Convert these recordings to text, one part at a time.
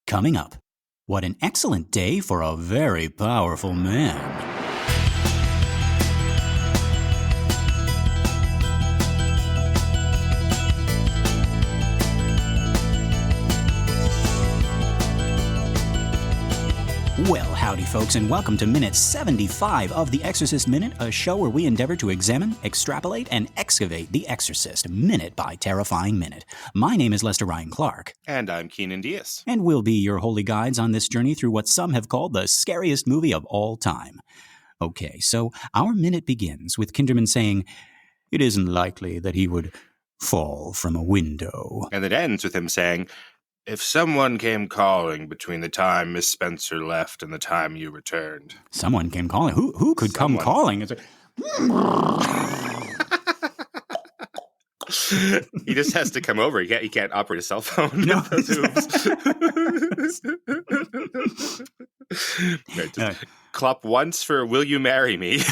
Coming up, what an excellent day for a very powerful man. Well, howdy folks, and welcome to minute 75 of the Exorcist Minute, a show where we endeavor to examine, extrapolate, and excavate The Exorcist, minute by terrifying minute. My name is Lester Ryan Clark. And I'm Kynan Diaz. And we'll be your holy guides on this journey through what some have called the scariest movie of all time. Okay, so our minute begins with Kinderman saying, "It isn't likely that he would fall from a window." And it ends with him saying, "If someone came calling between the time Miss Spencer left and the time you returned." Someone came calling? Who could come calling? It's like, he just has to come over. He can't operate a cell phone. No. Right, just clap once for "Will you marry me?"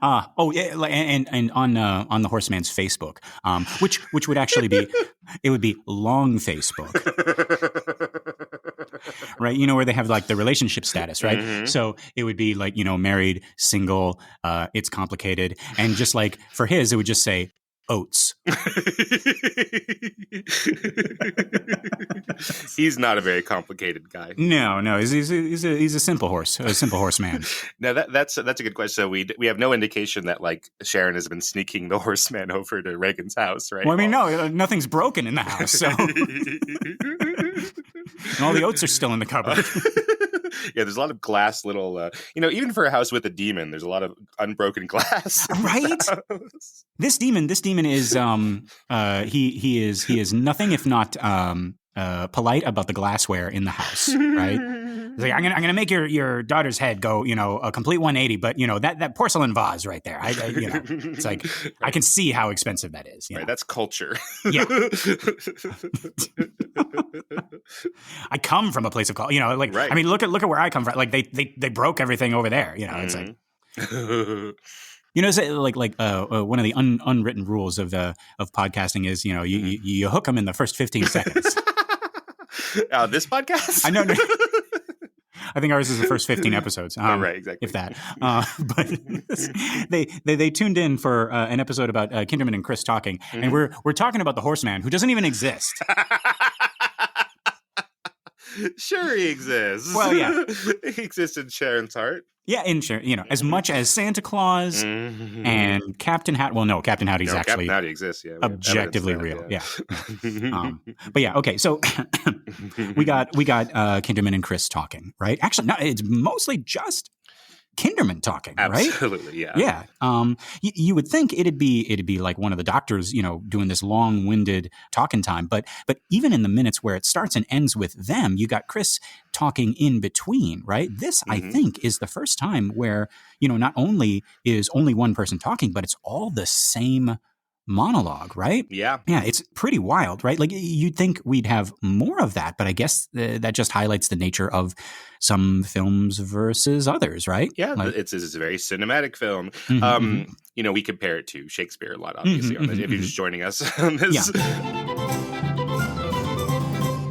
And on the Horseman's Facebook, which would actually be, it would be long Facebook, right? You know, where they have like the relationship status, right? Mm-hmm. So it would be like, you know, married, single, it's complicated, and just like for his, it would just say oats. He's not a very complicated guy. No, he's a simple horseman. Now that's a good question. So we have no indication that like Sharon has been sneaking the horseman over to Reagan's house, right? Well, I mean, no, nothing's broken in the house, so and all the oats are still in the cupboard. Yeah, there's a lot of glass little, even for a house with a demon, there's a lot of unbroken glass. Right? This demon is he is nothing if not polite about the glassware in the house, right? He's like, I'm gonna make your daughter's head go, a complete 180, but that porcelain vase right there, it's like I can see how expensive that is. Right, that's culture. Yeah. I come from a place of culture, right. I mean, look at where I come from. Like they broke everything over there. It's like. It's like one of the unwritten rules of podcasting is, you hook them in the first 15 seconds. This podcast? I know. I think ours is the first 15 episodes. Right, exactly. If that. But they tuned in for an episode about Kinderman and Chris talking, and we're talking about the Horseman, who doesn't even exist. Sure, he exists. Well, yeah, he exists in Sharon's heart. Yeah, in Sharon, as much as Santa Claus and Captain Hat. Well, no, Captain Howdy's actually Captain Howdy exists. Yeah, objectively real. Yeah. But yeah, okay. So we got Kinderman and Chris talking, right? Actually, no, it's mostly just Kinderman talking, right? Absolutely, yeah. Yeah. You would think it'd be like one of the doctors, doing this long-winded talking time, but even in the minutes where it starts and ends with them, you got Chris talking in between, right? This, I think, is the first time where, not only is only one person talking, but it's all the same monologue, right? Yeah. Yeah, it's pretty wild, right? Like you'd think we'd have more of that, but I guess that just highlights the nature of some films versus others, right? Yeah, it's a very cinematic film. We compare it to Shakespeare a lot, obviously, if you're just joining us on this. Yeah.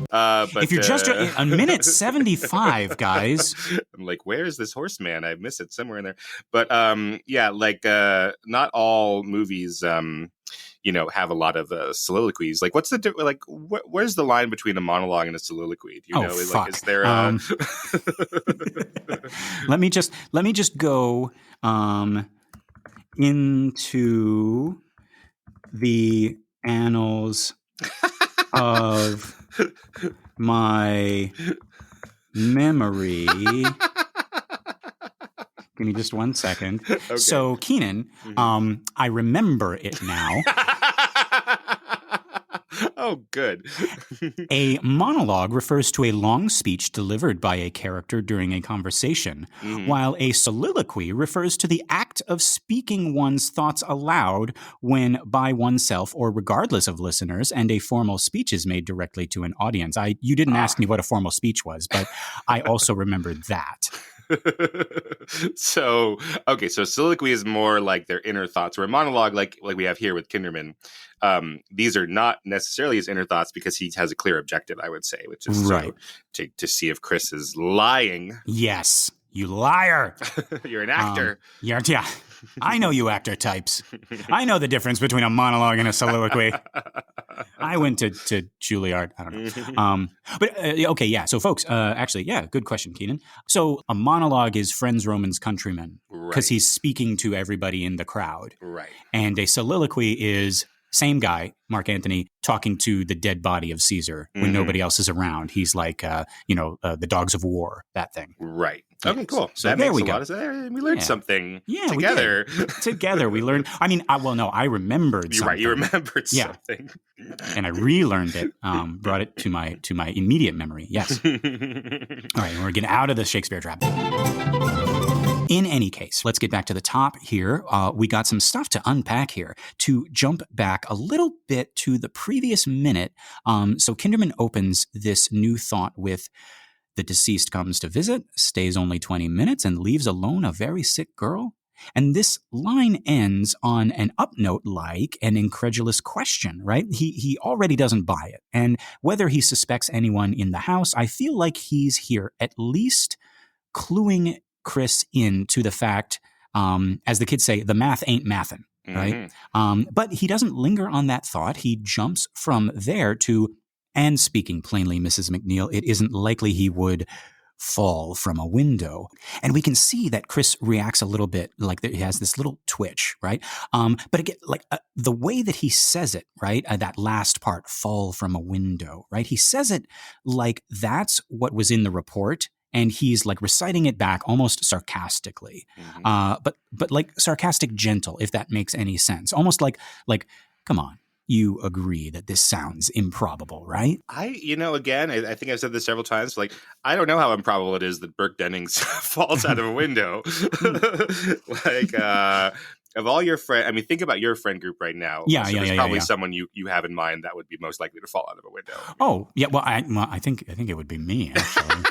But if you're just on minute 75, guys. I'm like, where's this horseman? I miss it somewhere in there. But not all movies have a lot of soliloquies. Like, what's the where's the line between a monologue and a soliloquy? Do you know? Fuck. Like, is there let me just go into the annals of my memory. Give me just 1 second. Okay. So, Kynan, I remember it now. Oh, good. A monologue refers to a long speech delivered by a character during a conversation, while a soliloquy refers to the act of speaking one's thoughts aloud when by oneself or regardless of listeners, and a formal speech is made directly to an audience. You didn't ask me what a formal speech was, but I also remembered that. So soliloquy is more like their inner thoughts, where a monologue, like we have here with Kinderman, these are not necessarily his inner thoughts because he has a clear objective, I would say, which is to see if Chris is lying. Yes, you liar. You're an actor. Yeah. I know you actor types. I know the difference between a monologue and a soliloquy. I went to Juilliard. I don't know. Okay, yeah. So, folks, good question, Kynan. So, a monologue is Friends, Romans, Countrymen, because he's speaking to everybody in the crowd. Right. And a soliloquy is same guy, Mark Anthony, talking to the dead body of Caesar when nobody else is around. He's like, the dogs of war, that thing. Right. Okay, cool. So that there makes we a go. lot of sense. We learned something together. We did. Together we learned. I mean, I remembered something. You're right. You remembered something. And I relearned it, brought it to my immediate memory. Yes. All right, we're getting out of the Shakespeare trap. In any case, let's get back to the top here. We got some stuff to unpack here. To jump back a little bit to the previous minute, so Kinderman opens this new thought with, the deceased comes to visit, stays only 20 minutes, and leaves alone a very sick girl. And this line ends on an up note like an incredulous question, right? He already doesn't buy it. And whether he suspects anyone in the house, I feel like he's here at least cluing Chris in to the fact, as the kids say, the math ain't mathin', right? But he doesn't linger on that thought. He jumps from there to, and speaking plainly, Mrs. McNeil, it isn't likely he would fall from a window. And we can see that Chris reacts a little bit like he has this little twitch, right? But again, the way that he says it, right? That last part, fall from a window, right? He says it like that's what was in the report. And he's like reciting it back almost sarcastically, but like sarcastic gentle, if that makes any sense. Almost like, come on, you agree that this sounds improbable, right? I think I've said this several times. Like, I don't know how improbable it is that Burke Dennings falls out of a window. Of all your friends, I mean, think about your friend group right now. There's probably someone you have in mind that would be most likely to fall out of a window. Oh, yeah. Well, I think it would be me, actually.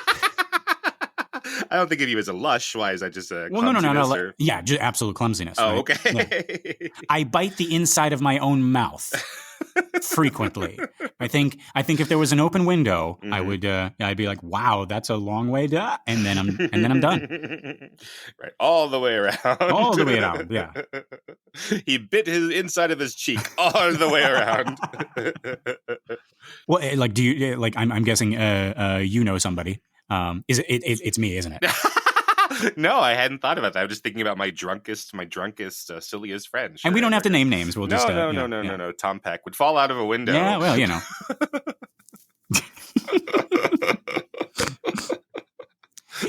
I don't think of you as a lush. Why is that just a clumsiness? No. Or... Yeah, just absolute clumsiness. Oh, right? okay. Yeah. I bite the inside of my own mouth frequently. I think if there was an open window, I would. I'd be like, "Wow, that's a long way to," and then I'm done. Right, all the way around. All the way around. Yeah. He bit his inside of his cheek all the way around. Well, like, do you like? I'm guessing. You know somebody. It's me, isn't it? No, I hadn't thought about that. I was just thinking about my drunkest, silliest friend. And we don't have to name names. We'll just no. Tom Peck would fall out of a window. Yeah, well, you know.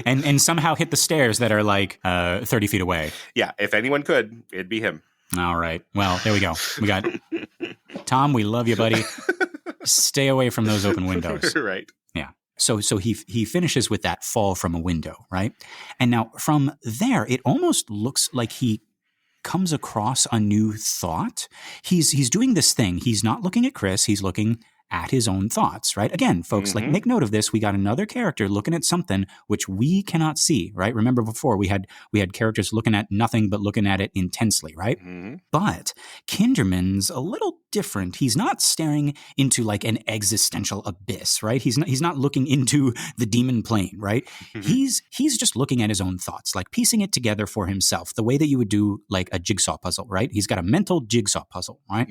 and somehow hit the stairs that are like 30 feet away. Yeah, if anyone could, it'd be him. All right. Well, there we go. We got Tom. We love you, buddy. Stay away from those open windows. Right. Yeah. So he finishes with that fall from a window, right? And now from there, it almost looks like he comes across a new thought. He's doing this thing. He's not looking at Chris. He's looking at his own thoughts, right? Again, folks, like make note of this. We got another character looking at something which we cannot see, right? Remember before we had characters looking at nothing but looking at it intensely, right? But Kinderman's a little different. He's not staring into like an existential abyss, right? He's not looking into the demon plane, right? He's just looking at his own thoughts, like piecing it together for himself, the way that you would do like a jigsaw puzzle, right? He's got a mental jigsaw puzzle, right?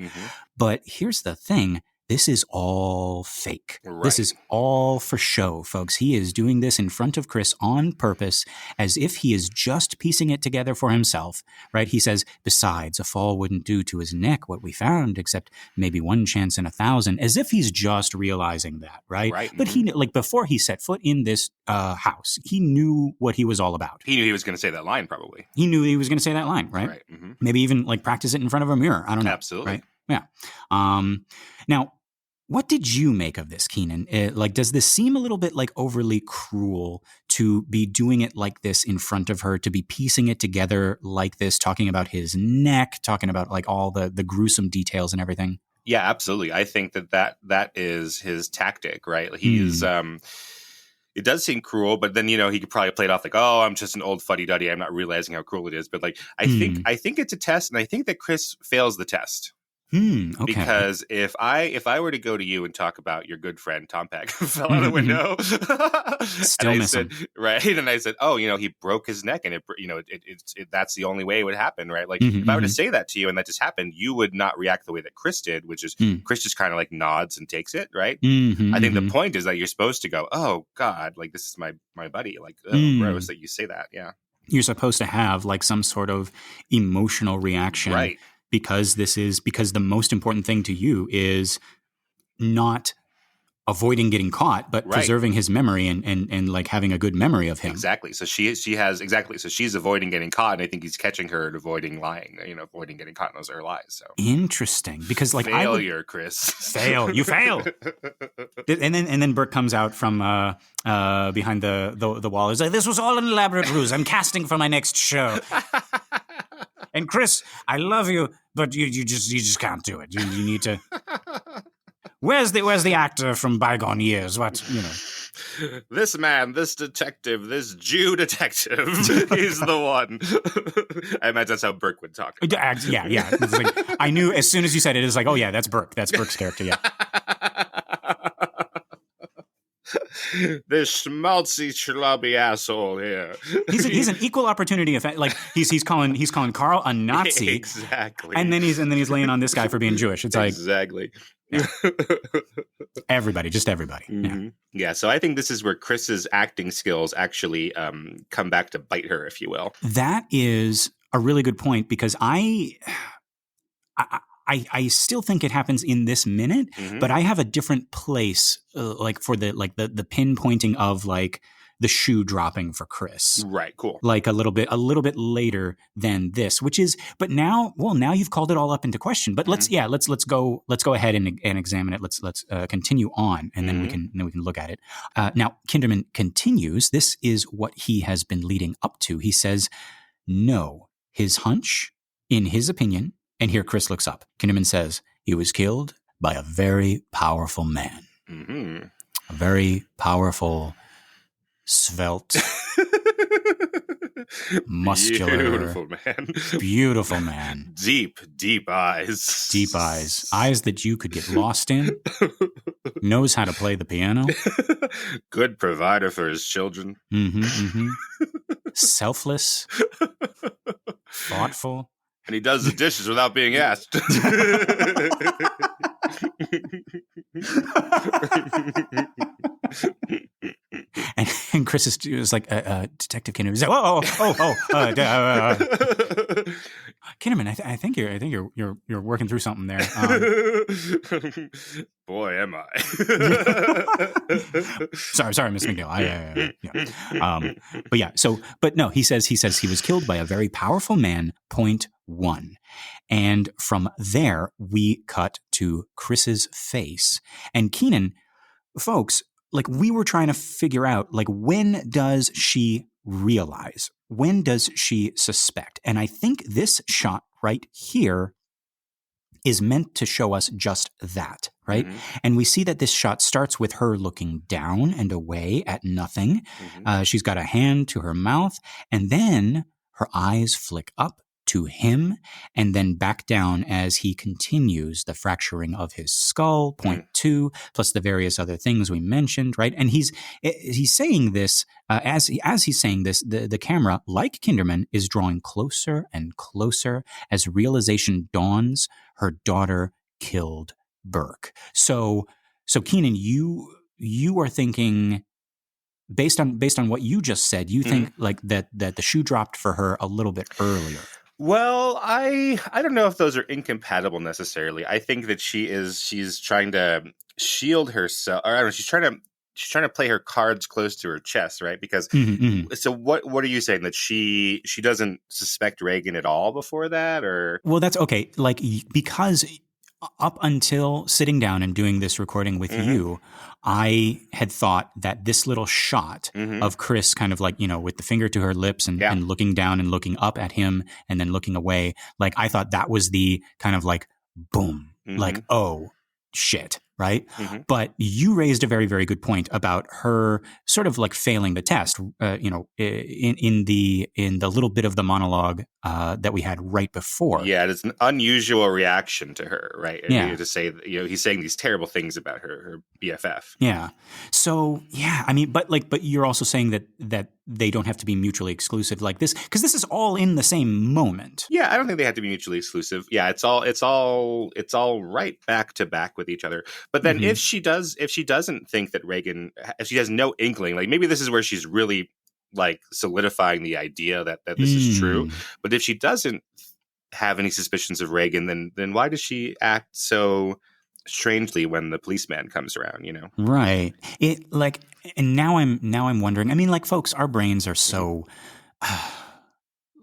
But here's the thing. This is all fake. Right. This is all for show, folks. He is doing this in front of Chris on purpose, as if he is just piecing it together for himself, right? He says, besides, a fall wouldn't do to his neck what we found, except maybe 1 chance in 1,000, as if he's just realizing that, right? But he, like, before he set foot in this house, he knew what he was all about. He knew he was going to say that line, probably. He knew he was going to say that line, right? Maybe even, like, practice it in front of a mirror. I don't know. Absolutely. Right? Yeah. Now, what did you make of this, Kynan? Like, does this seem a little bit like overly cruel to be doing it like this in front of her, to be piecing it together like this, talking about his neck, talking about like all the gruesome details and everything? Yeah, absolutely. I think that is his tactic, right? He's it does seem cruel, but then, you know, he could probably play it off like, oh, I'm just an old fuddy-duddy. I'm not realizing how cruel it is. But like, I think it's a test, and I think that Chris fails the test. Okay. Because if I were to go to you and talk about your good friend Tom Peck who fell out of the window, Still miss him. Right, and I said, oh, he broke his neck, and that's the only way it would happen, right? Like if I were to say that to you and that just happened, you would not react the way that Chris did, which is Chris just kind of like nods and takes it, right? I think the point is that you're supposed to go, oh God, like this is my buddy, like gross that you say that, yeah. You're supposed to have like some sort of emotional reaction, right? Because the most important thing to you is not avoiding getting caught, but preserving his memory and like having a good memory of him. Exactly. So so she's avoiding getting caught, and I think he's catching her and avoiding lying, avoiding getting caught in those her lies. So interesting, because like Chris. You fail. And then Burke comes out from behind the wall. He's like, this was all an elaborate ruse. I'm casting for my next show. And Chris, I love you, but you just can't do it. You need to. Where's the actor from bygone years? This man, this detective, this Jew detective is the one. I imagine that's how Burke would talk. Yeah. It's like, I knew as soon as you said it, it's like, oh yeah, that's Burke. That's Burke's character. Yeah. This schmaltzy schlubby asshole here. He's an equal opportunity offender. Like he's calling Carl a Nazi. Exactly. And then he's laying on this guy for being Jewish. It's like exactly. Yeah. Everybody. Mm-hmm. Yeah. So I think this is where Chris's acting skills actually come back to bite her, if you will. That is a really good point, because I still think it happens in this minute, but I have a different place, like for the pinpointing of like the shoe dropping for Chris. Right. Cool. Like a little bit later than this, which is, but now you've called it all up into question. But let's go ahead and examine it. Let's continue on, and then we can look at it. Now Kinderman continues. This is what he has been leading up to. He says, no, his hunch, in his opinion. And here Chris looks up. Kinderman says, he was killed by a very powerful man. A very powerful, svelte, muscular, beautiful man. Deep eyes. Deep eyes. Eyes that you could get lost in. Knows how to play the piano. Good provider for his children. Selfless. Thoughtful. And he does the dishes without being asked. And Chris is like, Detective Kinderman. He's like, Kinderman, I think you're working through something there. Boy, am I. Sorry, Miss McNeil. But no, he says he was killed by a very powerful man. Point 1. And from there, we cut to Chris's face. And Kynan, folks, like we were trying to figure out, like, when does she realize? When does she suspect? And I think this shot right here is meant to show us just that, right? And we see that this shot starts with her looking down and away at nothing. She's got a hand to her mouth, and then her eyes flick up to him and then back down as he continues the fracturing of his skull, point 2, plus the various other things we mentioned, right? And he's saying this, as he's saying this, the camera, like Kinderman, is drawing closer and closer as realization dawns. Her daughter killed Burke. So Kynan, you are thinking, based on what you just said, you think like that the shoe dropped for her a little bit earlier. Well, I don't know if those are incompatible necessarily. I think that she's trying to shield herself, or I don't know, she's trying to play her cards close to her chest, right? Because so what are you saying, that she doesn't suspect Reagan at all before that, or? Well, that's okay. Like, because up until sitting down and doing this recording with you, I had thought that this little shot of Chris kind of like, with the finger to her lips and looking down and looking up at him and then looking away, like I thought that was the kind of like boom, like, oh shit. right? Mm-hmm. But you raised a very, very good point about her sort of like failing the test, in the little bit of the monologue that we had right before. Yeah, it's an unusual reaction to her, right? Yeah. To say, he's saying these terrible things about her BFF. Yeah. So, yeah, I mean, but you're also saying that they don't have to be mutually exclusive like this, because this is all in the same moment. Yeah, I don't think they have to be mutually exclusive. Yeah, it's all right back to back with each other. But then if she doesn't think that Reagan, if she has no inkling, like maybe this is where she's really like solidifying the idea that this is true. But if she doesn't have any suspicions of Reagan, then why does she act so strangely when the policeman comes around, Right. It like, and now I'm wondering, I mean, like, folks, our brains are so,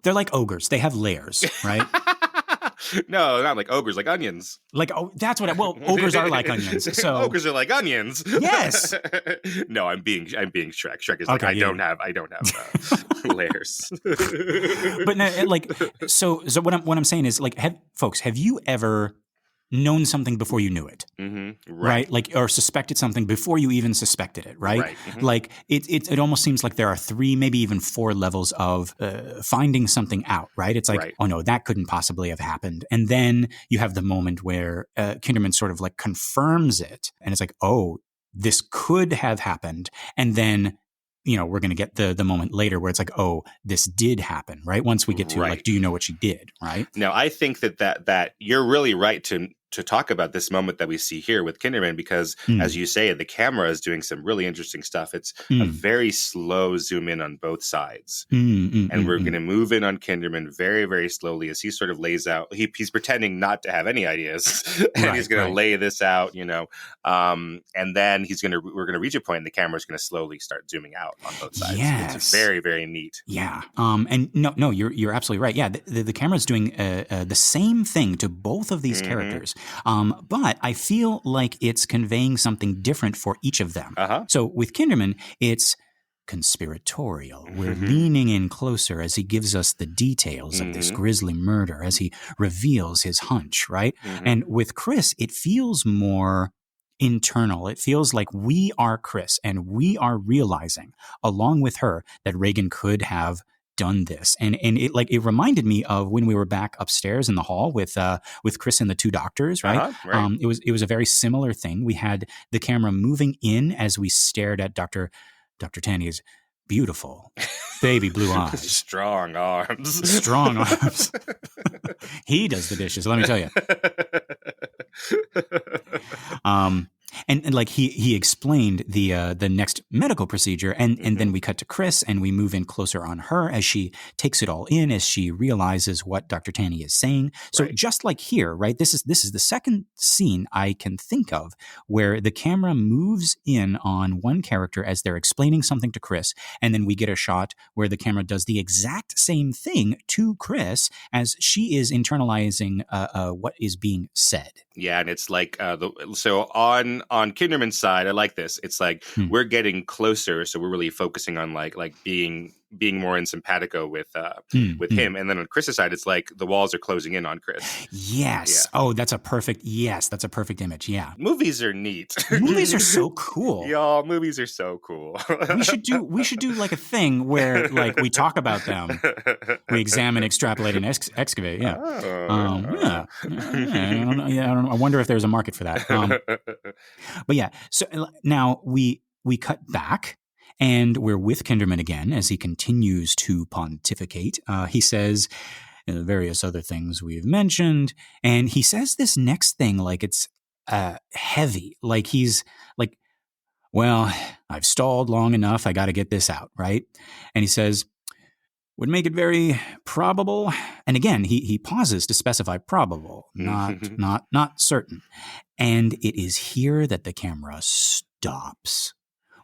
they're like ogres. They have layers, right? No, not like ogres, like onions. Like, oh, that's what ogres are like onions. So ogres are like onions. Yes. No, I'm being Shrek. Shrek is like, I don't have layers. But no, so what I'm saying is, like, have you ever known something before you knew it? Mm-hmm. Right. Like, or suspected something before you even suspected it, right? Mm-hmm. Like, it almost seems like there are 3, maybe even 4 levels of finding something out, right? It's like, oh no, that couldn't possibly have happened. And then you have the moment where Kinderman sort of like confirms it. And it's like, oh, this could have happened. And then, we're going to get the moment later where it's like, oh, this did happen, right? Once we get to like, do you know what she did, right? Now, I think that you're really right to talk about this moment that we see here with Kinderman, because as you say, the camera is doing some really interesting stuff. It's a very slow zoom in on both sides. And we're going to move in on Kinderman very, very slowly as he sort of lays out. He's pretending not to have any ideas, and he's going to lay this out, and then we're going to reach a point and the camera's going to slowly start zooming out on both sides. Yes. It's very, very neat. Yeah. And no, you're absolutely right. Yeah. The camera's doing the same thing to both of these characters. But I feel like it's conveying something different for each of them. So with Kinderman, it's conspiratorial. We're leaning in closer as he gives us the details of this grisly murder, as he reveals his hunch, right? And with Chris, it feels more internal. It feels like we are Chris, and we are realizing, along with her, that Reagan could have done this. And it reminded me of when we were back upstairs in the hall with Chris and the 2 doctors, right? It was a very similar thing. We had the camera moving in as we stared at Dr. Tanya's beautiful baby blue eyes. Strong arms. Strong arms. He does the dishes, let me tell you. And like he explained the next medical procedure, and then we cut to Chris and we move in closer on her as she takes it all in, as she realizes what Dr. Tanny is saying. So just like here, right? This is the second scene I can think of where the camera moves in on one character as they're explaining something to Chris, and then we get a shot where the camera does the exact same thing to Chris as she is internalizing what is being said. Yeah, and it's like so on Kinderman's side, I like this. It's like we're getting closer, so we're really focusing on like being more in simpatico with him, and then on Chris's side, it's like the walls are closing in on Chris. Yes. Yeah. Oh, that's a perfect image. Yeah. Movies are neat. Movies are so cool. Y'all, movies are so cool. we should do like a thing where like we talk about them, we examine, extrapolate, and excavate. Yeah. Yeah. I don't know. I wonder if there's a market for that. But yeah. So now we cut back. And we're with Kinderman again as he continues to pontificate. He says various other things we've mentioned. And he says this next thing like it's heavy. Like he's like, well, I've stalled long enough. I got to get this out, right? And he says, would make it very probable. And again, he pauses to specify probable, not certain. And it is here that the camera stops.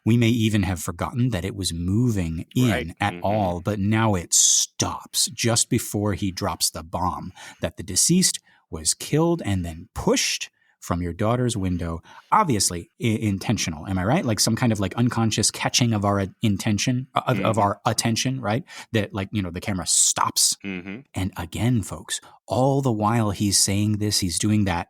We may even have forgotten that it was moving in at all, but now it stops just before he drops the bomb that the deceased was killed and then pushed from your daughter's window. Obviously intentional. Am I right? Like some kind of like unconscious catching of our intention, of our attention, right? That like, the camera stops. Mm-hmm. And again, folks, all the while he's saying this, he's doing that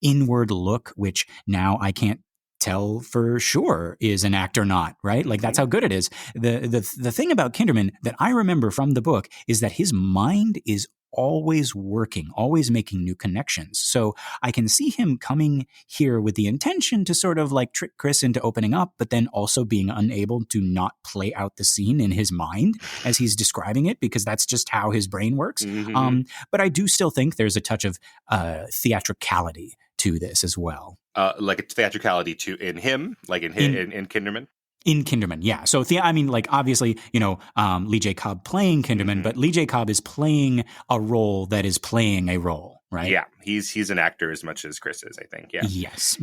inward look, which now I can't tell for sure is an act or not, right? Like that's how good it is. The thing about Kinderman that I remember from the book is that his mind is always working, always making new connections. So I can see him coming here with the intention to sort of like trick Chris into opening up, but then also being unable to not play out the scene in his mind as he's describing it, because that's just how his brain works. But I do still think there's a touch of theatricality to this as well. Like a theatricality in him, like in Kinderman? In Kinderman, yeah. So, obviously, Lee J. Cobb playing Kinderman, but Lee J. Cobb is playing a role that is playing a role, right? Yeah, he's an actor as much as Chris is, I think, yeah. Yes.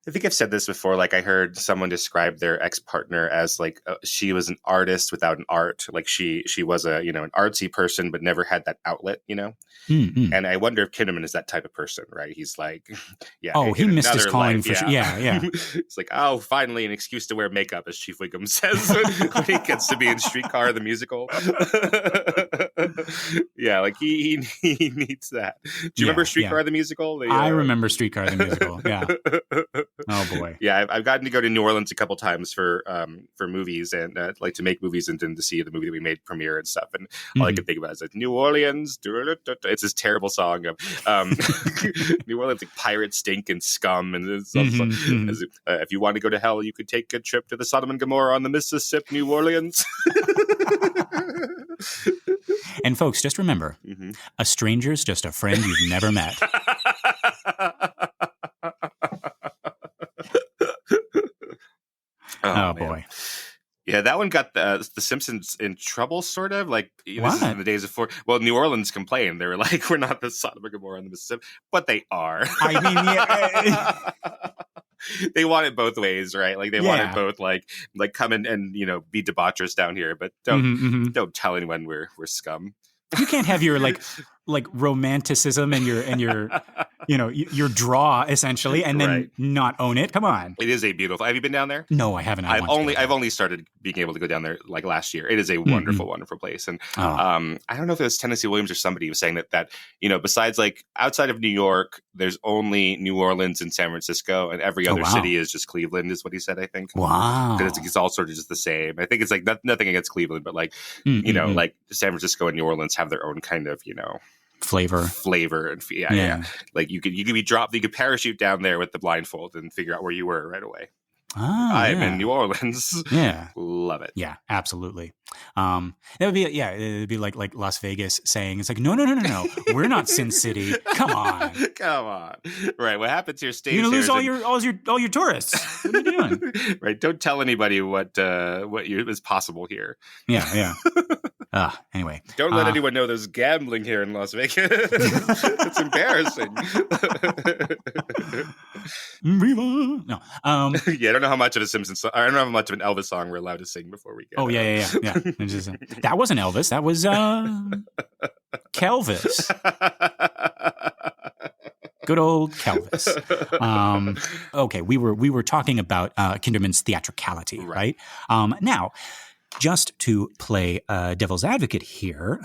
I think I've said this before. Like I heard someone describe their ex-partner as like she was an artist without an art. Like she was a an artsy person, but never had that outlet. And I wonder if Kinnaman is that type of person, right? He's like, yeah. Oh, he missed his calling for sure. Yeah. It's like, oh, finally an excuse to wear makeup, as Chief Wiggum says when he gets to be in Streetcar the Musical. Yeah, like he needs that. Do you remember Streetcar the Musical? I remember Streetcar the Musical. Yeah. Oh boy. Yeah, I've gotten to go to New Orleans a couple times for movies and like to make movies and then to see the movie that we made premiere and stuff. And all I can think about is like New Orleans. It's this terrible song of New Orleans, like pirate stink and scum. And it's also, if you want to go to hell, you could take a trip to the Sodom and Gomorrah on the Mississippi, New Orleans. And folks, just remember, a stranger's just a friend you've never met. Oh boy. Yeah, that one got the Simpsons in trouble, sort of. Like, this is in the days before. Well, New Orleans complained. They were like, we're not the Sodom and Gomorrah in the Mississippi. But they are. I mean, they want it both ways, right? Like, they want it both, like come in and, be debaucherous down here. But don't tell anyone we're scum. You can't have your, like romanticism and your draw essentially, and then not own it. Come on. It is a beautiful. Have you been down there? No, I haven't. I've only started being able to go down there like last year. It is a wonderful, wonderful place. And I don't know if it was Tennessee Williams or somebody who was saying that besides like outside of New York, there's only New Orleans and San Francisco, and every other city is just Cleveland, is what he said. I think. Wow. Because it's all sort of just the same. I think it's like nothing against Cleveland, but like like San Francisco and New Orleans have their own kind of flavor and yeah. Like you could be dropped, you could parachute down there with the blindfold and figure out where you were right away. I'm in New Orleans. Yeah, love it. Yeah, absolutely. That would be it'd be like Las Vegas saying it's like no, we're not Sin City. Come on. Right, what happens here stays. You're gonna lose all your tourists. What are you doing? Right, don't tell anybody what is possible here. Yeah. Anyway, don't let anyone know there's gambling here in Las Vegas. It's embarrassing. No. Yeah, I don't know how much of a Simpsons song, I don't know how much of an Elvis song we're allowed to sing before we get. Oh yeah. That wasn't Elvis. That was Kelvis. Good old Kelvis. Okay, we were talking about Kinderman's theatricality, right? Now, just to play devil's advocate here,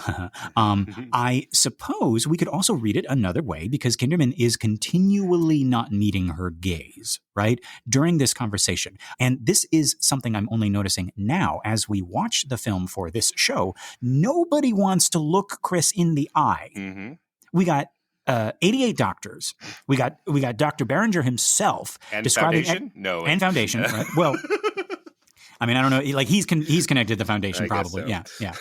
I suppose we could also read it another way, because Kinderman is continually not meeting her gaze, right, during this conversation. And this is something I'm only noticing now as we watch the film for this show. Nobody wants to look Chris in the eye. We got 88 doctors. We got Dr. Behringer himself and describing Foundation. And Foundation. Right? Well, I mean, I don't know. Like he's connected to the Foundation, probably. So. Yeah.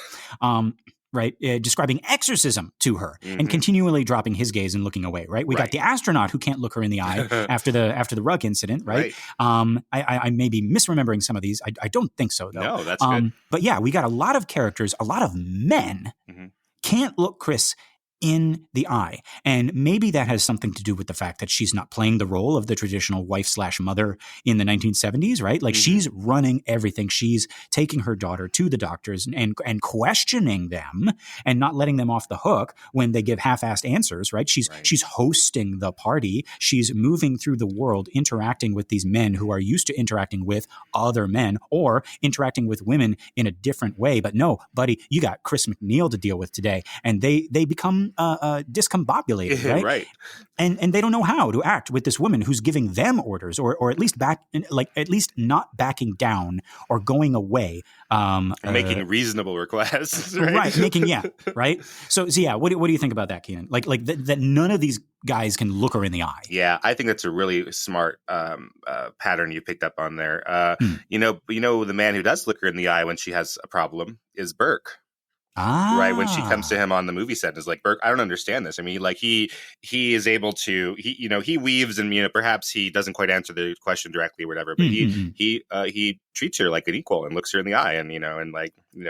Right. Describing exorcism to her and continually dropping his gaze and looking away. Right. We got the astronaut who can't look her in the eye after the rug incident. Right. I may be misremembering some of these. I don't think so though. No, that's good. But yeah, we got a lot of characters, a lot of men can't look Chris in the eye. And maybe that has something to do with the fact that she's not playing the role of the traditional wife/mother in the 1970s, right? Like she's running everything. She's taking her daughter to the doctors and questioning them and not letting them off the hook when they give half-assed answers, right? She's hosting the party. She's moving through the world, interacting with these men who are used to interacting with other men or interacting with women in a different way. But no, buddy, you got Chris McNeil to deal with today. And they become discombobulated, right? Right. And they don't know how to act with this woman who's giving them orders, or at least at least not backing down or going away, making reasonable requests, right? Right. So yeah, what do you think about that, Kynan? Like that none of these guys can look her in the eye. Yeah, I think that's a really smart pattern you picked up on there. You know, the man who does look her in the eye when she has a problem is Burke. Right, when she comes to him on the movie set and is like, Burke, I don't understand this. I mean, like he is able to, he weaves and, perhaps he doesn't quite answer the question directly or whatever, but he treats her like an equal and looks her in the eye and,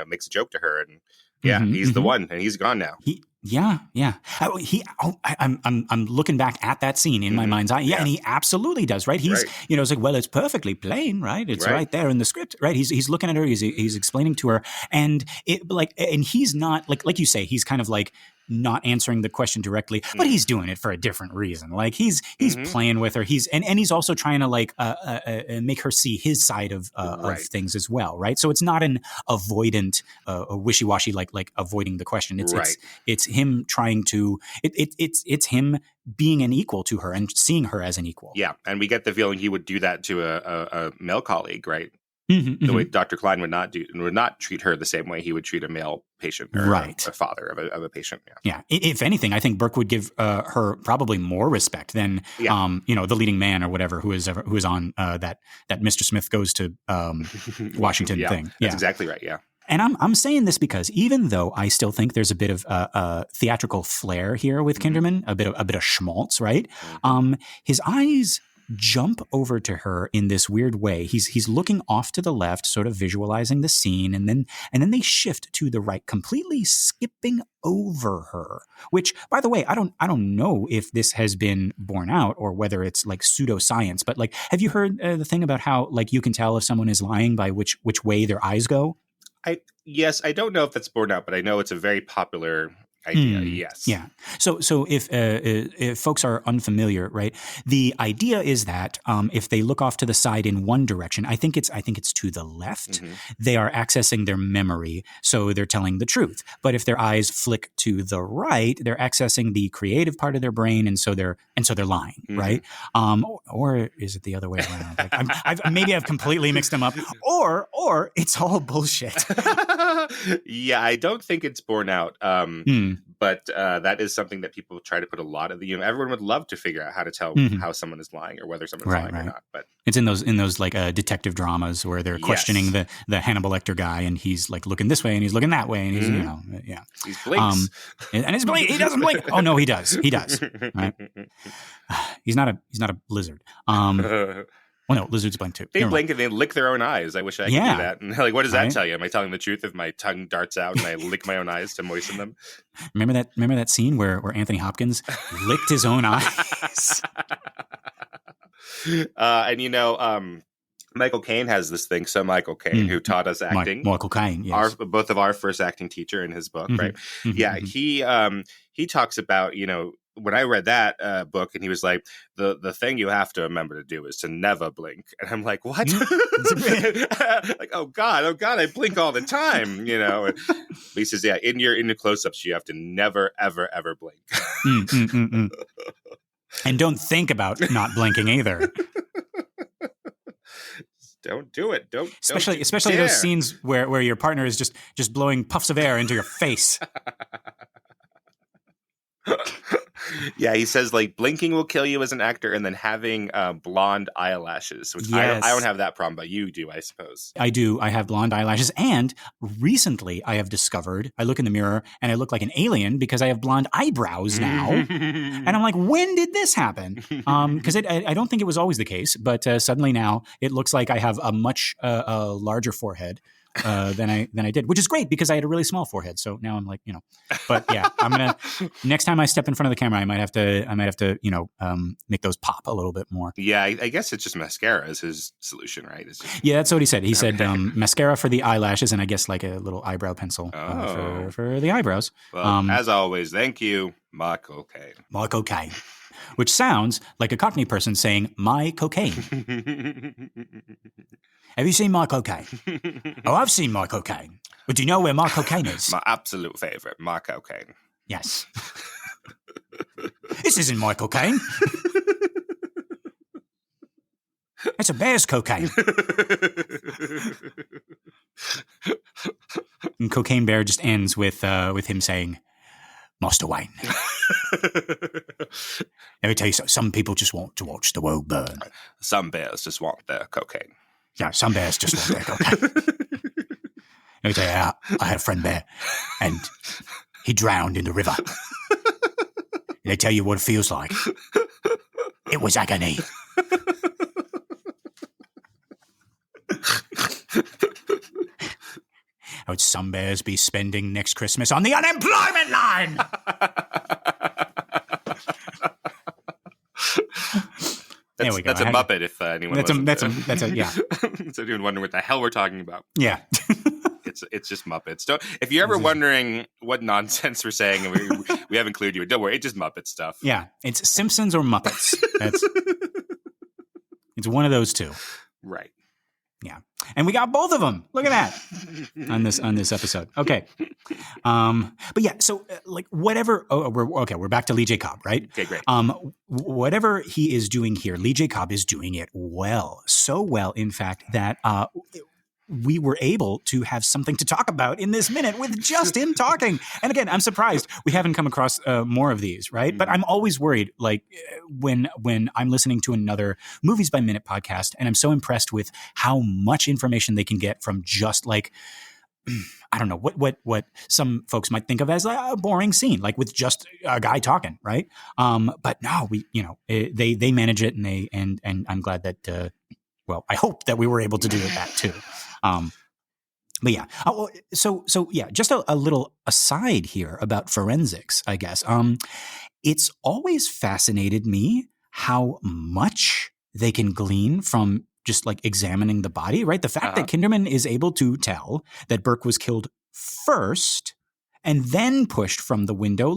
makes a joke to her. And he's the one, and he's gone now. I'm looking back at that scene in my mind's eye. Yeah, and he absolutely does, right? He's, it's like, well, it's perfectly plain, right? It's right there in the script, right? He's looking at her, he's explaining to her, and and he's not like you say, he's kind of like not answering the question directly, but he's doing it for a different reason. Like he's playing with her. He's also trying to make her see his side of things as well, right? So it's not an avoidant, a wishy-washy like avoiding the question. It's him trying to. It's him being an equal to her and seeing her as an equal. Yeah, and we get the feeling he would do that to a male colleague, right? The way Dr. Kynan would not treat her the same way he would treat a male patient or a father of a patient. Yeah. If anything, I think Burke would give her probably more respect than the leading man or whatever who is on that Mr. Smith Goes to Washington thing. That's exactly right. Yeah. And I'm saying this because even though I still think there's a bit of theatrical flair here with Kinderman, a bit of schmaltz, right? His eyes jump over to her in this weird way. He's looking off to the left, sort of visualizing the scene, and then they shift to the right, completely skipping over her. Which, by the way, I don't know if this has been borne out or whether it's like pseudoscience. But like, have you heard the thing about how like you can tell if someone is lying by which way their eyes go? Yes, I don't know if that's borne out, but I know it's a very popular idea. Yes. Yeah. So if folks are unfamiliar, right, the idea is that if they look off to the side in one direction, I think it's to the left, they are accessing their memory, so they're telling the truth. But if their eyes flick to the right, they're accessing the creative part of their brain, and so they're lying, right? Or is it the other way around? Like maybe I've completely mixed them up, or it's all bullshit. Yeah, I don't think it's borne out. But that is something that people try to put a lot of everyone would love to figure out how to tell how someone is lying or whether someone's lying or not. But it's in those like detective dramas where they're questioning the Hannibal Lecter guy, and he's like looking this way and he's looking that way, and he's he blinks. And he doesn't blink. Oh no, he does. Right? He's not a lizard. Well, no, lizards blink too. They blink and they lick their own eyes. I wish I could do that. And like, what does that tell you? Am I telling the truth if my tongue darts out and I lick my own eyes to moisten them? Remember that scene where Anthony Hopkins licked his own eyes? And Michael Caine has this thing. So Michael Caine, who taught us acting, Michael Caine, yes. both of our first acting teacher in his book, right? Yeah, he talks about when I read that book, and he was like, the thing you have to remember to do is to never blink. And I'm like, what? Like, oh God, I blink all the time, But he says, yeah, in your close-ups, you have to never, ever, ever blink. And don't think about not blinking either. Don't do it. Especially those scenes where your partner is just blowing puffs of air into your face. Yeah, he says like blinking will kill you as an actor, and then having blonde eyelashes, which I don't have that problem, but you do, I suppose. I do. I have blonde eyelashes, and recently I have discovered I look in the mirror and I look like an alien because I have blonde eyebrows now, and I'm like, when did this happen? Because I don't think it was always the case, but suddenly now it looks like I have a much larger forehead. than I did, which is great because I had a really small forehead. So now I'm like, but yeah, I'm gonna next time I step in front of the camera, I might have to make those pop a little bit more. Yeah, I guess it's just mascara is his solution, right? Yeah, that's what he said. He said mascara for the eyelashes, and I guess like a little eyebrow pencil for the eyebrows. Well, as always, thank you, Michael Caine. Michael Caine. Which sounds like a Cockney person saying, my cocaine. Have you seen Michael Caine? Oh, I've seen Michael Caine. But do you know where Michael Caine is? My absolute favorite, Michael Caine. Yes. This isn't Michael Caine. That's a bear's cocaine. And Cocaine Bear just ends with him saying, Master Wayne. Let me tell you something. Some people just want to watch the world burn. Some bears just want their cocaine. Yeah, some bears just want their cocaine. Let me tell you, I had a friend bear, and he drowned in the river. They tell you what it feels like. It was agony. How would some bears be spending next Christmas on the unemployment line? That's a Muppet if anyone that's a yeah. So anyone wondering what the hell we're talking about. Yeah. It's just Muppets. Don't, if you're ever wondering what nonsense we're saying and we haven't clued you in, don't worry, it's just Muppet stuff. Yeah. It's Simpsons or Muppets. It's one of those two. Right. Yeah. And we got both of them. Look at that on this episode. Okay. But yeah, so like whatever. We're back to Lee J. Cobb, right? Okay, great. Whatever he is doing here, Lee J. Cobb is doing it well. So well, in fact, that we were able to have something to talk about in this minute with just him talking. And again, I'm surprised we haven't come across more of these, right? Mm-hmm. But I'm always worried, like when I'm listening to another Movies by Minute podcast, and I'm so impressed with how much information they can get from just like, I don't know, what some folks might think of as a boring scene, like with just a guy talking, right? But no, they manage it, and I'm glad that. Well, I hope that we were able to do that too. But yeah, so yeah, just a little aside here about forensics, I guess. It's always fascinated me how much they can glean from just like examining the body, right? The fact that Kinderman is able to tell that Burke was killed first and then pushed from the window,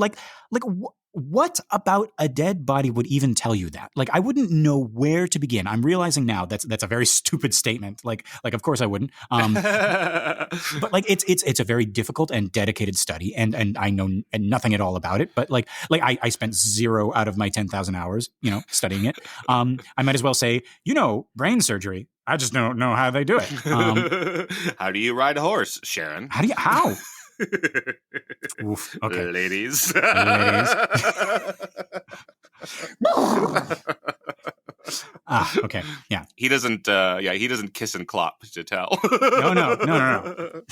what about a dead body would even tell you that? Like, I wouldn't know where to begin. I'm realizing now that's a very stupid statement. Like of course I wouldn't. But like it's a very difficult and dedicated study, and I know nothing at all about it. But like I spent 0 out of my 10,000 hours, studying it. I might as well say, brain surgery. I just don't know how they do it. How do you ride a horse, Sharon? How? Oof, okay. Ladies. Okay. Yeah. He doesn't kiss and clop to tell. No.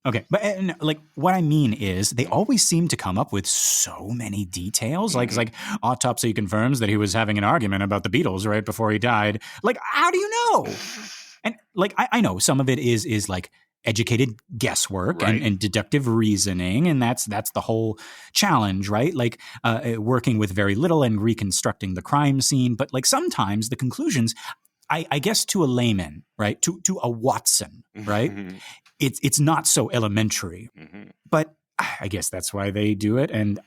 Okay. But like what I mean is they always seem to come up with so many details. Like, it's like autopsy confirms that he was having an argument about the Beatles right before he died. Like, how do you know? And like, I know some of it is like educated guesswork, right, and deductive reasoning. And that's the whole challenge, right? Like working with very little and reconstructing the crime scene. But like sometimes the conclusions, I guess to a layman, right? To a Watson, right? It's not so elementary, but I guess that's why they do it. And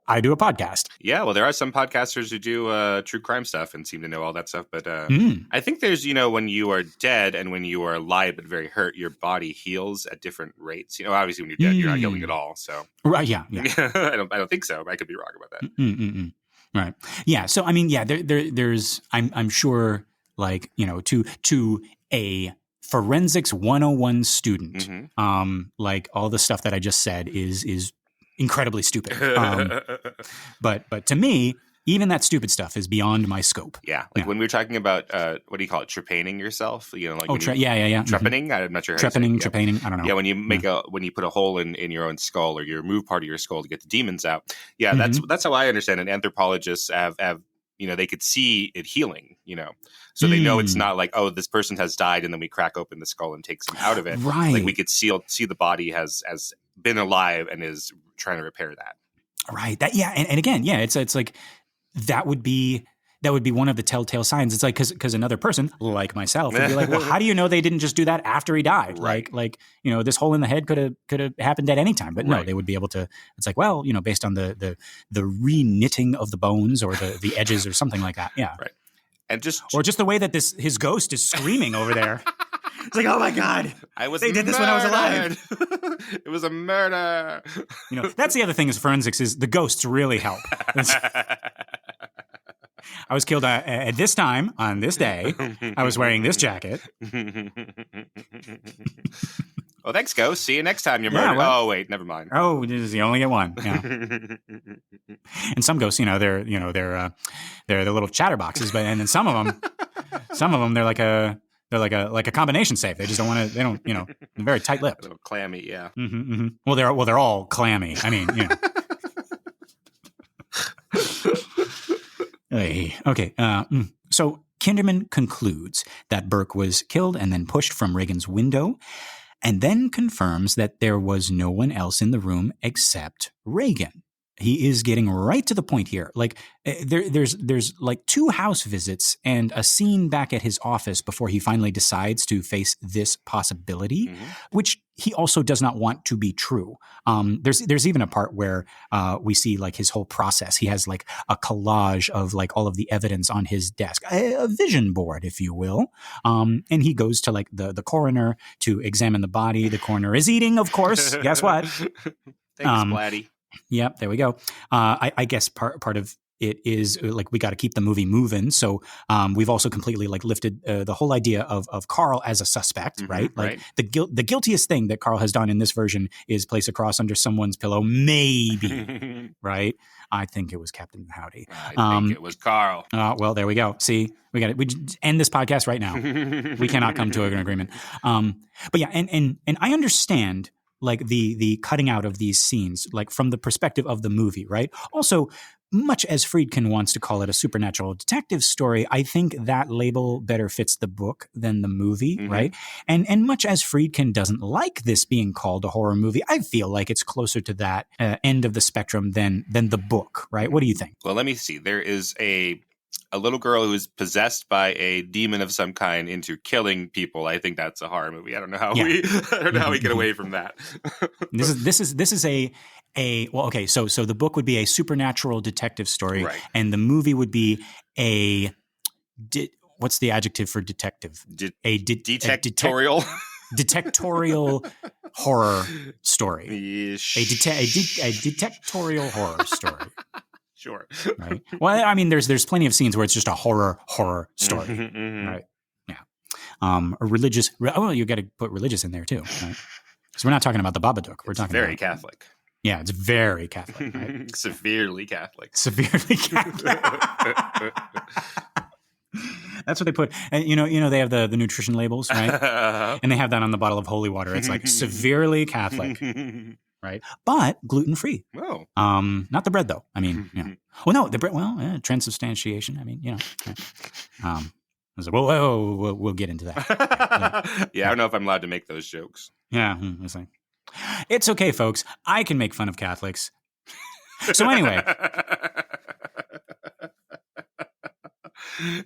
I do a podcast. Yeah, well, there are some podcasters who do true crime stuff and seem to know all that stuff. But I think there's, when you are dead and when you are alive but very hurt, your body heals at different rates. Obviously when you're dead, you're not healing at all. So right, yeah. I don't think so. I could be wrong about that. Right. Yeah. So I mean, yeah, there's I'm sure like to a forensics 101 student, like all the stuff that I just said is incredibly stupid. But to me, even that stupid stuff is beyond my scope. Yeah. When we were talking about, what do you call it? Trepanning yourself? Yeah. Trepanning? I'm not sure how trepanning. I don't know. Yeah. When you when you put a hole in your own skull or you remove part of your skull to get the demons out. Yeah. That's how I understand it. Anthropologists have they could see it healing, so they know it's not like, oh, this person has died and then we crack open the skull and take some out of it. Right. Like we could see the body has been alive and is trying to repair that. Right. That, yeah. And again, yeah, it's like, that would be one of the telltale signs. It's like, cause another person like myself would be like, well, how do you know they didn't just do that after he died? Right. Like, this hole in the head could have happened at any time, but no, they would be able to, it's like, well, based on the re-knitting of the bones or the edges or something like that. Yeah. Right. And just the way that his ghost is screaming over there. It's like, oh my God, they did this when I was alive. It was a murder. That's the other thing is forensics is the ghosts really help. I was killed at this time on this day. I was wearing this jacket. Well, thanks, ghost. See you next time you're murdered. Oh, wait, never mind. Oh, you only get one. Yeah. And some ghosts, they're the little chatterboxes, but and then some of them, they're like a combination safe. They just don't want to. They don't. They're very tight-lipped. A little clammy, yeah. Mm-hmm, mm-hmm. Well, they're all clammy. I mean, Okay. So Kinderman concludes that Burke was killed and then pushed from Reagan's window, and then confirms that there was no one else in the room except Reagan. He is getting right to the point here. Like there's like 2 house visits and a scene back at his office before he finally decides to face this possibility, which he also does not want to be true. There's even a part where we see like his whole process. He has like a collage of like all of the evidence on his desk, a vision board, if you will. And he goes to like the coroner to examine the body. The coroner is eating, of course. Guess what? Thanks, Blatty. Yep, there we go. I guess part of it is like we got to keep the movie moving. So we've also completely like lifted the whole idea of Carl as a suspect, right? Like the guiltiest thing that Carl has done in this version is place a cross under someone's pillow, maybe, right? I think it was Captain Howdy. I think it was Carl. Well, there we go. See, we end this podcast right now. We cannot come to an agreement. But yeah, and I understand like the cutting out of these scenes, like from the perspective of the movie, right? Also, much as Friedkin wants to call it a supernatural detective story, I think that label better fits the book than the movie, right? And much as Friedkin doesn't like this being called a horror movie, I feel like it's closer to that end of the spectrum than the book, right? What do you think? Well, let me see. There is a little girl who is possessed by a demon of some kind into killing people. I think that's a horror movie. I don't know how we get away from that. This is a well, okay. So the book would be a supernatural detective story, right, and the movie would be what's the adjective for detective? Detectorial. Detectorial horror story. Yeesh. A detectorial horror story. Sure. Right. Well, I mean, there's plenty of scenes where it's just a horror story. Right. Yeah. A religious. Oh, you got to put religious in there too. Right? So we're not talking about the Babadook. We're talking very about Catholic. Yeah, it's very Catholic. Right? Severely Catholic. Severely Catholic. That's what they put. And they have the nutrition labels, right? And they have that on the bottle of holy water. It's like severely Catholic. Right, but gluten free. Oh, not the bread though. I mean, well, no, the bread. Well, transubstantiation. I mean, I was like, we'll get into that. Yeah, I don't know if I'm allowed to make those jokes. Yeah, it's like, it's okay, folks. I can make fun of Catholics. So anyway.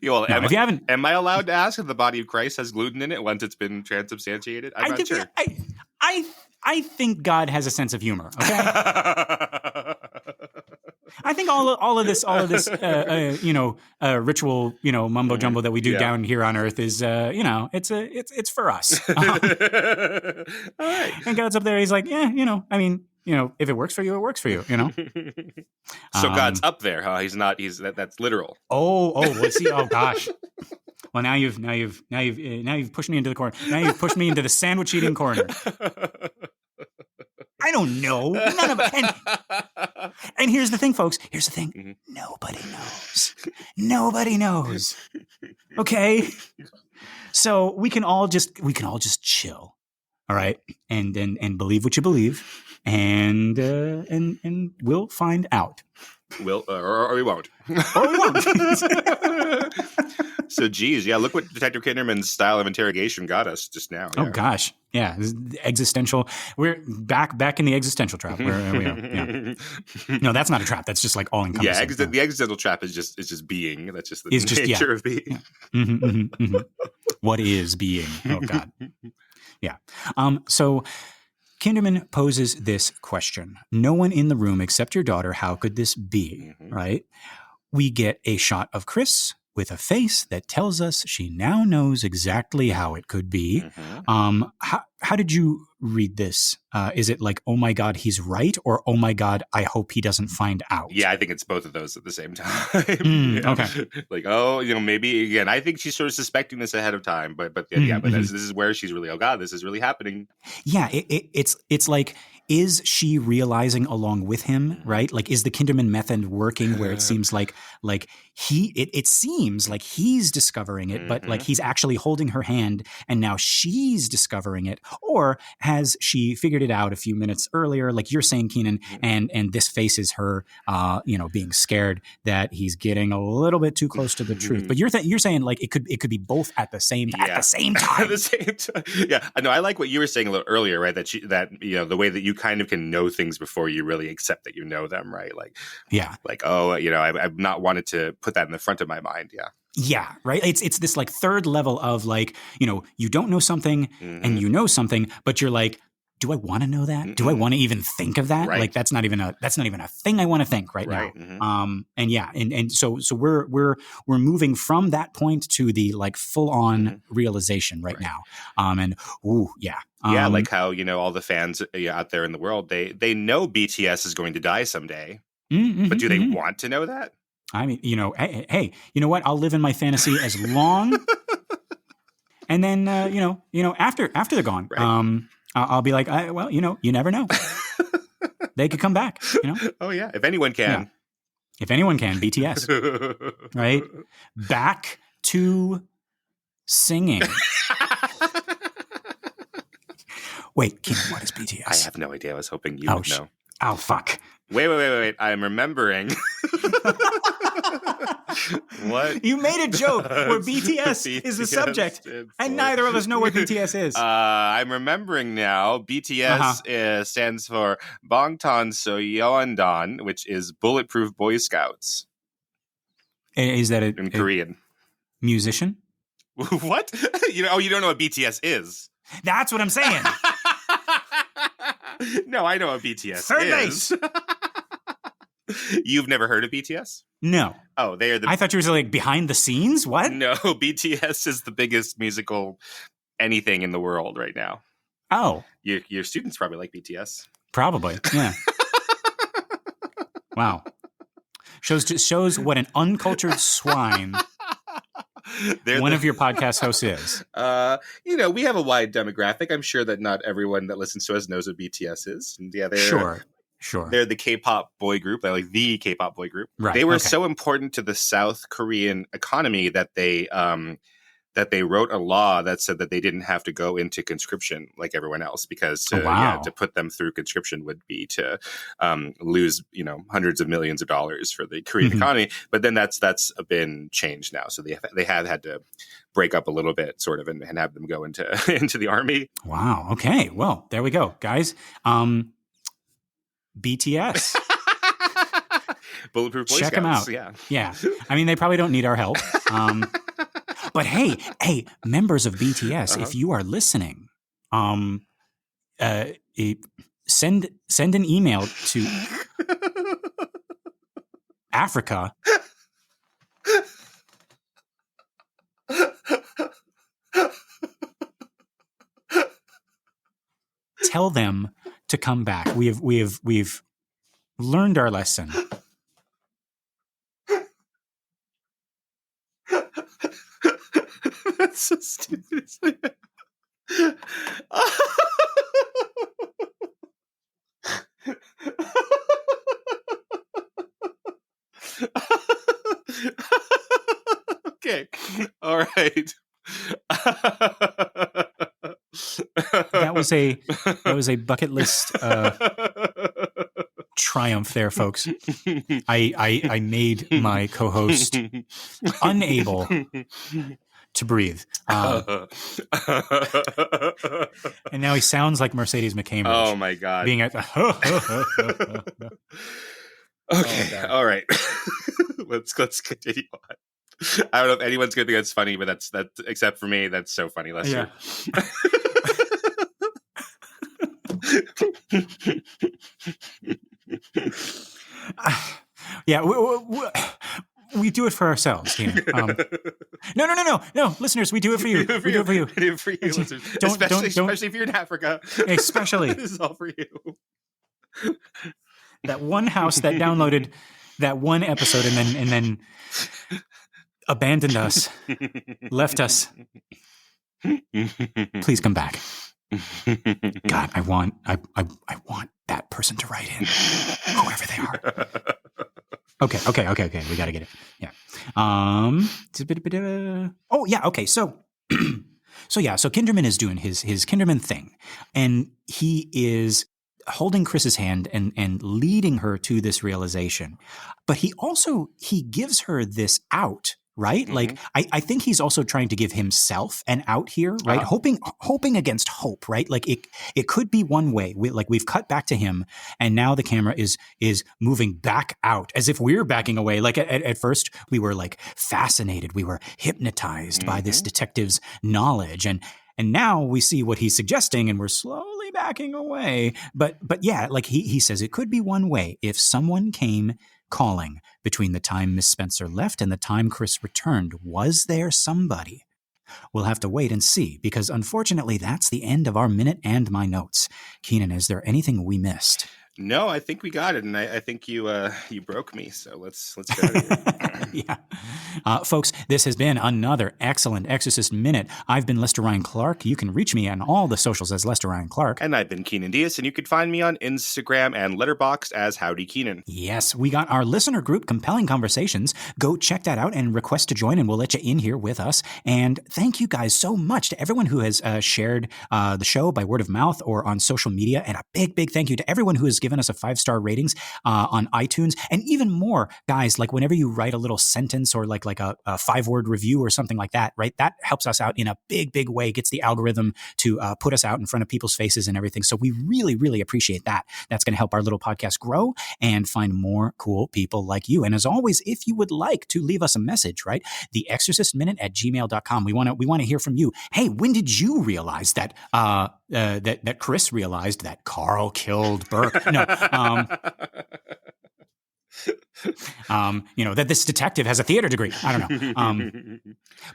Well, am I allowed to ask if the body of Christ has gluten in it once it's been transubstantiated? I'm not sure. I think God has a sense of humor. Okay, I think all of this ritual mumbo jumbo that we do down here on Earth is it's for us. All right. And God's up there. He's like, I mean, if it works for you, it works for you. So God's up there, huh? He's not. That's literal. Let's see. Oh gosh. Well, now you've pushed me into the corner. Now you've pushed me into the sandwich eating corner. I don't know. None of it. And here's the thing, folks. Here's the thing. Mm-hmm. Nobody knows. Nobody knows. Okay. So we can all just chill. All right. And believe what you believe. And we'll find out. Or we won't. Or we won't. So, geez, yeah, look what Detective Kinderman's style of interrogation got us just now. Oh, gosh. Yeah. This is existential. We're back in the existential trap. Where we are. Yeah. No, that's not a trap. That's just like all encompassing. Yeah, the existential trap is just being. That's just the nature of being. Yeah. What is being? Oh, God. Yeah. So Kinderman poses this question. No one in the room except your daughter. How could this be? Right? We get a shot of Chris with a face that tells us she now knows exactly how it could be. How did you read this? Is it like, oh my God, he's right? Or, oh my God, I hope he doesn't find out? Yeah, I think it's both of those at the same time. Okay. Like, oh, maybe, again, I think she's sort of suspecting this ahead of time. But this is where she's really, oh God, this is really happening. Yeah, it's like, is she realizing along with him, right? Like, is the Kinderman method working where it seems like it seems like he's discovering it, but like he's actually holding her hand and now she's discovering it? Or has she figured it out a few minutes earlier, like you're saying, Kynan, and this face is her, being scared that he's getting a little bit too close to the truth. But you're saying like it could be both at the same time. At the same time. Yeah, I know. I like what you were saying a little earlier, right? That the way that you kind of can know things before you really accept that you know them, right? Like, yeah, like, oh, I've not wanted to put that in the front of my mind. Yeah. Yeah, right. It's this like third level of like, you don't know something and you know something, but you're like, do I want to know that? Do I want to even think of that? Right. Like that's not even a thing I want to think right now. And so we're moving from that point to the like full on realization right now. Like how all the fans out there in the world, they know BTS is going to die someday, but do they want to know that? I mean, hey, you know what? I'll live in my fantasy as long, and then after they're gone, right. I'll be like, you never know. They could come back. Oh yeah, if anyone can. Yeah. If anyone can, BTS, right? Back to singing. Wait, Kynan, what is BTS? I have no idea. I was hoping you would know. Oh, fuck. Wait. I'm remembering. What? You made a joke where BTS is the subject, and neither of us know what BTS is. I'm remembering now. BTS stands for Bangtan Soyeondan, which is Bulletproof Boy Scouts. Is that in Korean? Musician? What? You don't know what BTS is? That's what I'm saying. No, I know what BTS Third base. You've never heard of BTS? No. Oh, they are I thought you were like behind the scenes. What? No, BTS is the biggest musical anything in the world right now. Oh. Your students probably like BTS. Probably, yeah. Wow. Shows what an uncultured swine one of your podcast hosts is. We have a wide demographic. I'm sure that not everyone that listens to us knows what BTS is. And yeah, Sure. They're the K-pop boy group. They're like the K-pop boy group. Right. They were so important to the South Korean economy that they wrote a law that said that they didn't have to go into conscription like everyone else, because to put them through conscription would be to lose hundreds of millions of dollars for the Korean economy. But then that's been changed now. So they have had to break up a little bit, sort of, and have them go into the army. Wow. Okay. Well, there we go, guys. BTS. Bulletproof Boy Check Scouts. them out. Yeah. I mean, they probably don't need our help. But hey, members of BTS, if you are listening, send an email to Africa. Tell them to come back. We've learned our lesson. That's so stupid. Okay. All right. That was a bucket list triumph there, folks. I made my co-host unable to breathe. And now he sounds like Mercedes McCambridge. Oh my God. Being at Okay. All right. let's continue on. I don't know if anyone's gonna think that's funny, but that's except for me, that's so funny, Lester. Yeah. We do it for ourselves, Kynan. No, listeners, we do it for you. We do it for you. We do it for you, listeners. Especially if you're in Africa. Especially. This is all for you. That one house that downloaded that one episode and then abandoned us, left us. Please come back. God, I want that person to write in, whoever they are. Okay. We got to get it. Yeah. Oh yeah. Okay. So Kinderman is doing his Kinderman thing, and he is holding Chris's hand and leading her to this realization. But he gives her this out, right? Mm-hmm. Like I think he's also trying to give himself an out here, right? Hoping against hope, right? Like it could be one way. We've cut back to him, and now the camera is moving back out as if we're backing away. Like at first we were like fascinated, we were hypnotized by this detective's knowledge, and now we see what he's suggesting, and we're slowly backing away. But yeah, like he says, it could be one way. If someone came calling between the time Miss Spencer left and the time Chris returned, was there somebody? We'll have to wait and see, because unfortunately, that's the end of our minute and my notes. Kynan, is there anything we missed? No, I think we got it, and I think you broke me. So let's go. Yeah, folks, this has been another excellent Exorcist Minute. I've been Lester Ryan Clark. You can reach me on all the socials as Lester Ryan Clark, and I've been Kynan Diaz, and you can find me on Instagram and Letterboxd as Howdy Kynan. Yes, we got our listener group, Compelling Conversations. Go check that out and request to join, and we'll let you in here with us. And thank you guys so much to everyone who has shared the show by word of mouth or on social media, and a big thank you to everyone who has given us a 5-star ratings on iTunes, and even more, guys. Like whenever you write a little sentence or like a 5-word review or something like that, right? That helps us out in a big way. Gets the algorithm to put us out in front of people's faces and everything. So we really appreciate that. That's going to help our little podcast grow and find more cool people like you. And as always, if you would like to leave us a message, right? The exorcistminute@gmail.com. We want to hear from you. Hey, when did you realize that that Chris realized that Carl killed Burke? No. That this detective has a theater degree. I don't know.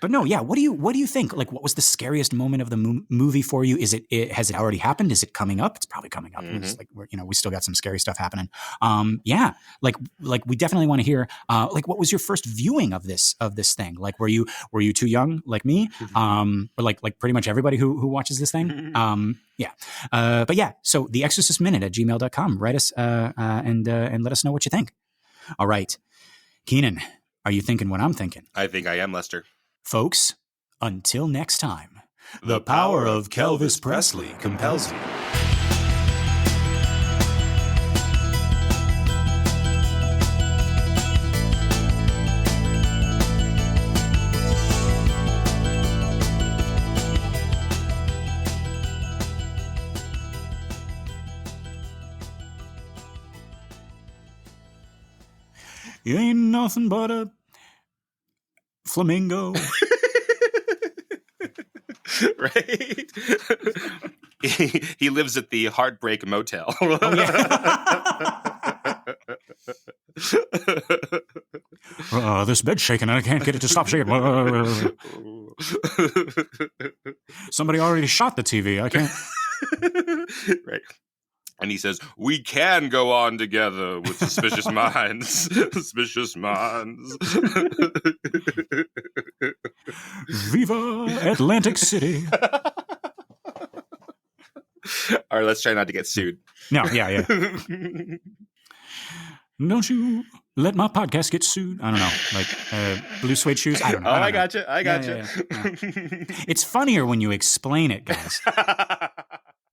But no, yeah. What do you think? Like, what was the scariest moment of the movie for you? Has it already happened? Is it coming up? It's probably coming up. Mm-hmm. It's like we still got some scary stuff happening. Yeah. Like we definitely want to hear. Like, what was your first viewing of this thing? Like, were you too young, like me? Or like pretty much everybody who watches this thing. Yeah. But yeah. So the Exorcist Minute @gmail.com. Write us and let us know what you think. All right. Kynan, are you thinking what I'm thinking? I think I am, Lester. Folks, until next time, the power of Elvis Presley compels you. You ain't nothing but a flamingo. Right? He lives at the Heartbreak Motel. Oh, yeah. This bed's shaking and I can't get it to stop shaking. Somebody already shot the TV. I can't. Right. And he says, we can go on together with suspicious minds. Suspicious minds. Viva Atlantic City. All right, let's try not to get sued. No, yeah. Don't you let my podcast get sued. I don't know, like blue suede shoes. I don't know. I got you. Yeah. It's funnier when you explain it, guys.